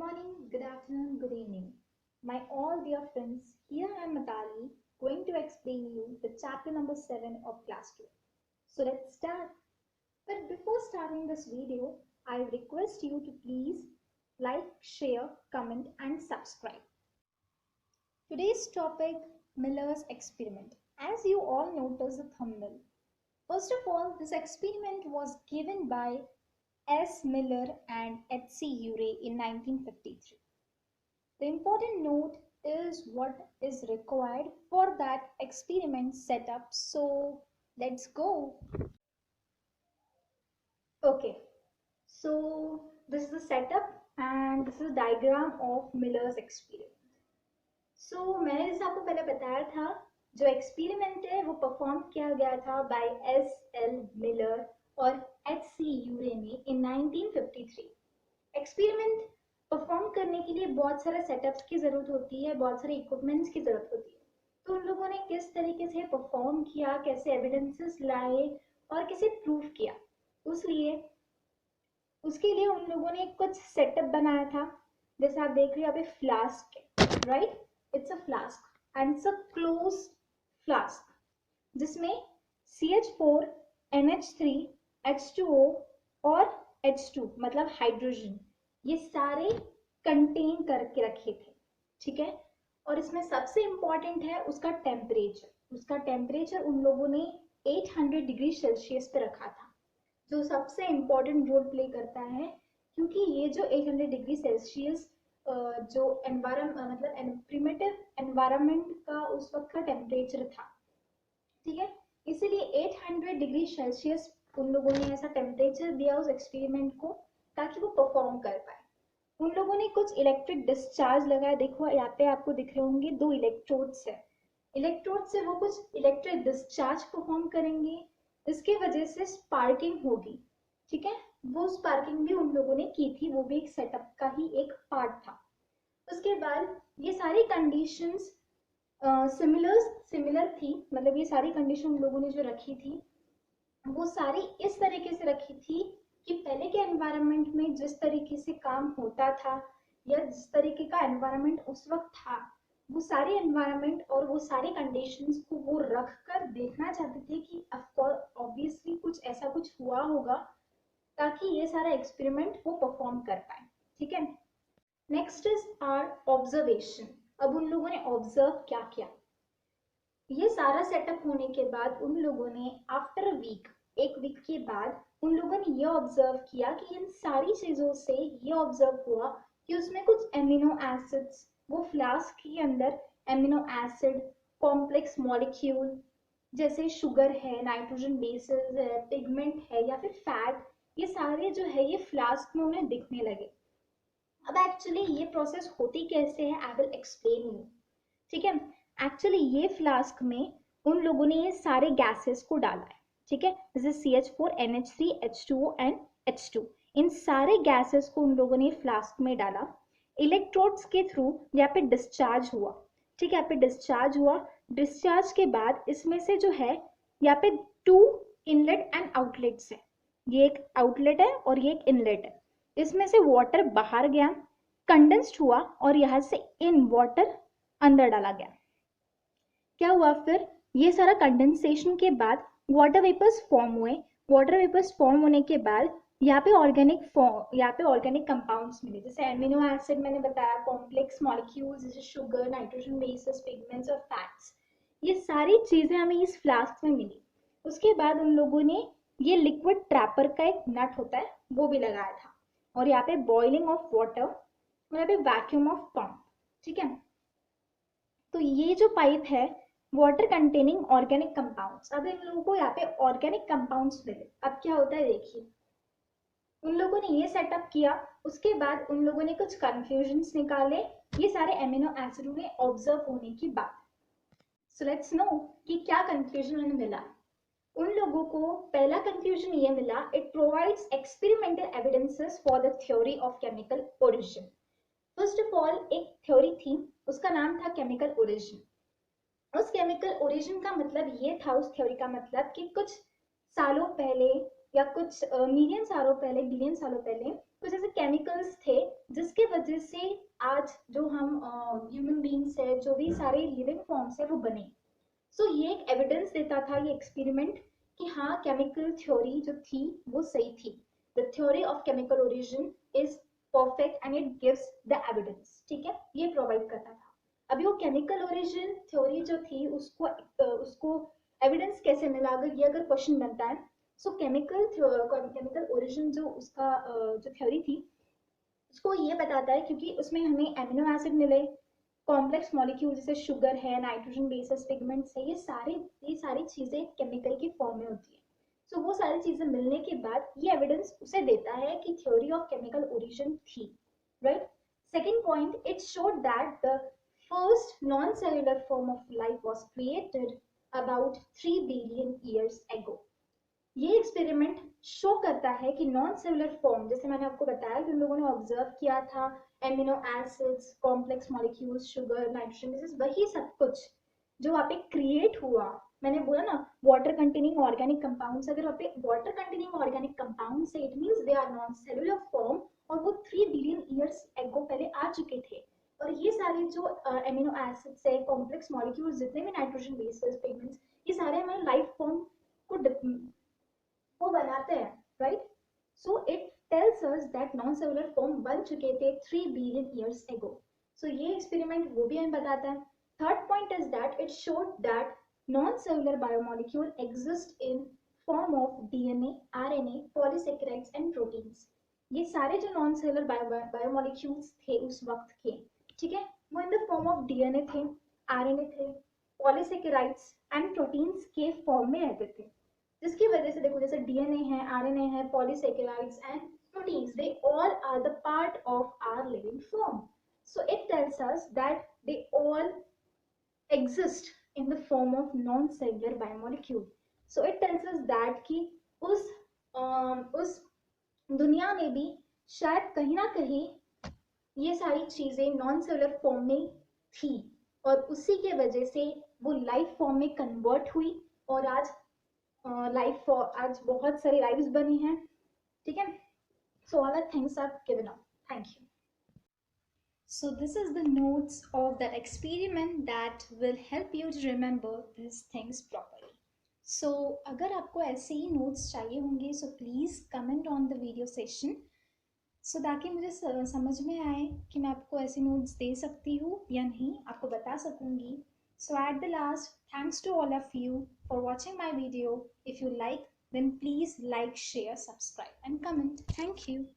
morning, good afternoon, good evening. My all dear friends, here I am Matali going to explain you the chapter number 7 of class 2. So let's start. But before starting this video, I request you to please like, share, comment and subscribe. Today's topic, Miller's experiment. As you all notice the thumbnail. First of all, this experiment was given by S. Miller and H.C. Urey in 1953. The important note is what is required for that experiment setup. So let's go. Okay, so this is the setup and this is a diagram of Miller's experiment. So मैंने जैसे आपको पहले बताया था, जो experiment है वो perform किया गया था बाय S.L. मिलर और H.C. यूरे ने इन 1953. एक्सपेरिमेंट परफॉर्म करने के लिए बहुत सारे सेटअप्स की ज़रूरत होती है, बहुत सारे इक्विपमेंट्स की ज़रूरत होती है. तो उन लोगों ने किस तरीके से परफॉर्म किया, कैसे एविडेंसेस लाए और कैसे प्रूफ किया, उसके लिए उन लोगों ने कुछ सेटअप बनाया था. जैसे आप देख रहे हो यहाँ पे फ्लास्क है, right? It's a flask and it's a close flask जिसमें CH4, NH3, H2O और H2 मतलब हाइड्रोजन, ये सारे कंटेन करके रखे थे. ठीक है, और इसमें सबसे इंपॉर्टेंट है उसका टेम्परेचर उन लोगों ने 800 डिग्री सेल्सियस पे रखा था, जो सबसे इंपॉर्टेंट रोल प्ले करता है, क्योंकि ये जो 800 डिग्री सेल्सियस जो मतलब प्रिमिटिव एनवायरनमेंट का उस वक्त का टेम्परेचर था. ठीक है, इसीलिए 800 डिग्री सेल्सियस उन लोगों ने ऐसा टेम्परेचर दिया उस एक्सपेरिमेंट को ताकि वो परफॉर्म कर पाए. उन लोगों ने कुछ इलेक्ट्रिक डिस्चार्ज लगाया. देखो यहाँ पे आपको दिख रहे होंगे 2 इलेक्ट्रोड्स है. इलेक्ट्रोड से वो कुछ इलेक्ट्रिक डिस्चार्ज परफॉर्म करेंगे, इसके वजह से स्पार्किंग होगी. ठीक है, वो स्पार्किंग भी उन लोगों ने की थी, वो भी एक सेटअप का ही एक पार्ट था. उसके बाद ये सारी कंडीशंस सिमिलर थी, मतलब ये सारी कंडीशन उन लोगों ने जो रखी थी वो सारी इस तरीके से रखी थी कि पहले के एनवायरनमेंट में जिस तरीके से काम होता था या जिस तरीके का एनवायरनमेंट उस वक्त था, वो सारे एनवायरनमेंट और वो सारी कंडीशंस को वो रख कर देखना चाहते थे कि ऑब्वियसली कुछ ऐसा कुछ हुआ होगा ताकि ये सारा एक्सपेरिमेंट वो परफॉर्म कर पाए. ठीक है, नेक्स्ट इज आर ऑब्जर्वेशन. अब उन लोगों ने ऑब्जर्व क्या किया, ये सारा सेटअप होने के बाद उन लोगों ने आफ्टर अ वीक, एक वीक के बाद उन लोगों ने ये ऑब्जर्व किया कि इन सारी चीज़ों से ये ऑब्जर्व हुआ कि उसमें कुछ एमिनो एसिड्स, वो फ्लास्क के अंदर एमिनो एसिड कॉम्प्लेक्स मॉलिक्यूल जैसे शुगर है, नाइट्रोजन बेसेस है, पिगमेंट है या फिर फैट, ये सारे जो है ये फ्लास्क में उन्हें दिखने लगे. अब एक्चुअली ये प्रोसेस होती कैसे है, आई विल एक्सप्लेन यू. ठीक है, एक्चुअली ये फ्लास्क में उन लोगों ने ये सारे गैसेस को डाला है. ठीक है, जैसे CH4, NH3, H2O and H2, इन सारे गैसेस को उन लोगों ने फ्लास्क में डाला. इलेक्ट्रोड्स के थ्रू यहाँ पे डिस्चार्ज हुआ. ठीक है, यहाँ पे डिस्चार्ज हुआ. डिस्चार्ज के बाद इसमें से जो है यहाँ पे 2 इनलेट एंड आउटलेट्स है. ये एक आउटलेट है और ये एक इनलेट है. इसमें से वाटर बाहर गया, कंडेंस्ड हुआ और यहाँ से इन वाटर अंदर डाला गया. क्या हुआ फिर, ये सारा कंडेंसेशन के बाद वाटर वेपर्स फॉर्म हुए. वाटर वेपर्स फॉर्म होने के बाद यहाँ पे ऑर्गेनिक कंपाउंड्स मिले, जैसे एमिनो एसिड मैंने बताया, कॉम्प्लेक्स मॉलिक्यूल्स जैसे शुगर, नाइट्रोजन बेसेस, पिगमेंट्स और फैट्स, ये सारी चीजें हमें इस फ्लास्क में मिली. उसके बाद उन लोगों ने ये लिक्विड ट्रैपर का एक नट होता है वो भी लगाया था, और यहाँ पे बॉइलिंग ऑफ वाटर और यहाँ पे वैक्यूम ऑफ पंप. ठीक है, तो ये जो पाइप है वाटर कंटेनिंग ऑर्गेनिक कंपाउंड्स. अब इन लोगों को यहाँ पे ऑर्गेनिक कंपाउंड्स मिले. अब क्या होता है देखिए, उन लोगों ने ये सेटअप किया, उसके बाद उन लोगों ने कुछ कंफ्यूजन्स निकाले ये सारे एमिनो एसिड में ऑब्जर्व होने की बात. सो लेट्स नो कि क्या कंक्लूजन उन्हें मिला. उन लोगों को पहला कंक्लूजन ये मिला, it provides experimental evidences for the theory of chemical origin. First of all एक थ्योरी थी, उसका नाम था केमिकल ओरिजिन. उस केमिकल ओरिजिन का मतलब ये था, उस थ्योरी का मतलब कि कुछ सालों पहले या कुछ मिलियन सालों पहले, बिलियन सालों पहले कुछ ऐसे केमिकल्स थे जिसके वजह से आज जो हम ह्यूमन बींग्स है, जो भी सारे लिविंग फॉर्म्स है वो बने। सो ये एक एविडेंस देता था ये एक्सपेरिमेंट कि हाँ केमिकल थ्योरी जो थी वो सही थी। The theory of chemical origin is perfect and it gives the evidence. ठीक है, ये प्रोवाइड करता था। अभी वो केमिकल ओरिजिन थ्योरी जो थी उसको एविडेंस कैसे मिला, अगर ये अगर क्वेश्चन बनता है। सो केमिकल ओरिजिन जो उसका जो थ्योरी थी उसको ये बताता है क्योंकि उसमें हमें एमिनो एसिड मिले, कॉम्प्लेक्स मॉलिक्यूल जैसे शुगर है, नाइट्रोजन बेसिस पिगमेंट्स है, ये सारी चीजें केमिकल की फॉर्म में होती है। सो वो सारी चीजें मिलने के बाद ये एविडेंस उसे देता है कि थ्योरी ऑफ केमिकल ओरिजिन थी, right. Second point, it showed that the first non cellular form of life was created about 3 billion years ago. ये एक्सपेरिमेंट शो करता है कि नॉन सेलुलर फॉर्म, जैसे मैंने आपको बताया कि उन लोगों ने ऑब्जर्व किया था amino acids, complex molecules, sugar, nitrogen bases, वही सब कुछ जो वहाँ पे क्रिएट हुआ। मैंने बोला ना वाटर कंटेनिंग ऑर्गेनिक कंपाउंड्स, अगर वहाँ पे वाटर कंटेनिंग ऑर्गेनिक कंपाउंड्स है it means they are non cellular form, और वो 3 बिलियन ईयर्स एगो पहले आ चुके थे। और ये सारे जो एमिनो एसिड्स है, कॉम्प्लेक्स मॉलिक्यूल्स, जितने भी नाइट्रोजन बेसिस, पिगमेंट्स, ये सारे हमारे लाइफ फॉर्म को वो बनाते हैं, right. So it tells us that non cellular form बन चुके थे 3 बिलियन ईयर्स एगो। सो ये एक्सपेरिमेंट वो भी हमें बताता है। Third point is that it showed that non cellular biomolecule exist in form of DNA, RNA, polysaccharides and proteins. ये सारे जो नॉन सेलुलर बायोमोलिक्यूल्स थे उस वक्त के, ठीक है, वो in the form of DNA थे, आरएनए थे, पॉलीसेकेराइड्स एंड प्रोटीन्स के फॉर्म में रहते थे। जिसकी वजह से देखो जैसे डीएनए है, आरएनए है, polysaccharides and proteins, they all are the part of our living form. So it tells us that they all exist in the form of non-cellular biomolecule. So it tells us that कि उस दुनिया में भी शायद कहीं ना कहीं ये सारी चीजें नॉन सेलुलर फॉर्म में थी, और उसी के वजह से वो लाइफ फॉर्म में कन्वर्ट हुई, और आज आज बहुत सारी लाइव्स बनी हैं, ठीक है। So all the things are given up. Thank you. So this is the notes of that experiment that will help you to remember these things properly. So अगर आपको ऐसे ही notes चाहिए होंगे so please comment on the video session, so ताकि मुझे समझ में आए कि मैं आपको ऐसे notes दे सकती हूँ या नहीं, आपको बता सकूँगी। So at the last, thanks to all of you for watching my video. If you like, then please like, share, subscribe and comment. Thank you.